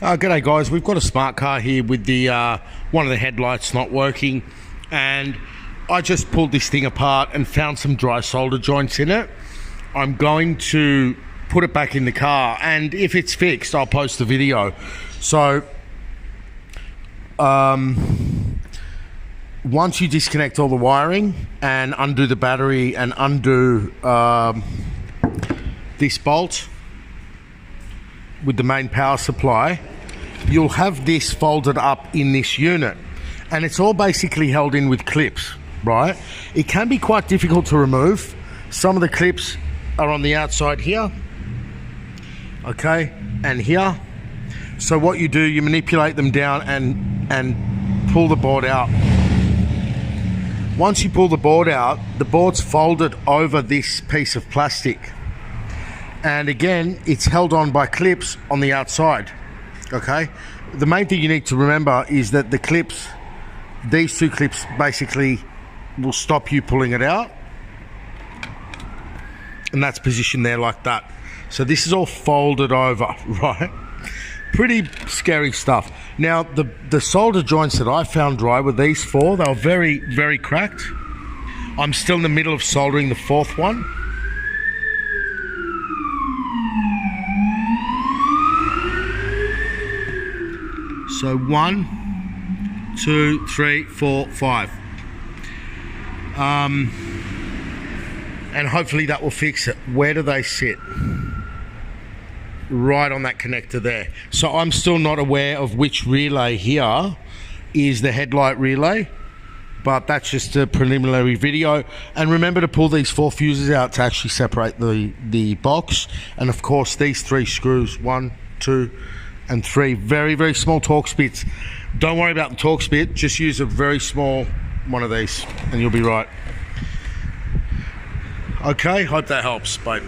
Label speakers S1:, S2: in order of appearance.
S1: G'day guys, we've got a smart car here with the one of the headlights not working, and I just pulled this thing apart and found some dry solder joints in it. I'm going to put it back in the car, and if it's fixed I'll post the video. So once you disconnect all the wiring and undo the battery and undo this bolt with the main power supply, you'll have this folded up in this unit, and it's all basically held in with clips, right? It can be quite difficult to remove. Some of the clips are on the outside here, okay, and here. So what you do, you manipulate them down and pull the board out. Once you pull the board out, the board's folded over this piece of plastic, and again it's held on by clips on the outside. Okay, the main thing you need to remember is that the clips, these two clips basically will stop you pulling it out, and that's positioned there like that. So this is all folded over, right? Pretty scary stuff. Now the solder joints that I found dry were these four. They were very cracked. I'm still in the middle of soldering the fourth one. So 1, 2, 3, 4, 5. And hopefully that will fix it. Where do they sit? Right on that connector there. So I'm still not aware of which relay here is the headlight relay, but that's just a preliminary video. And remember to pull these 4 fuses out to actually separate the box. And of course these 3 screws, 1, 2, and 3, very small Torx bits. Don't worry about the Torx bit, just use a very small one of these and you'll be right. Okay, hope that helps. Bye.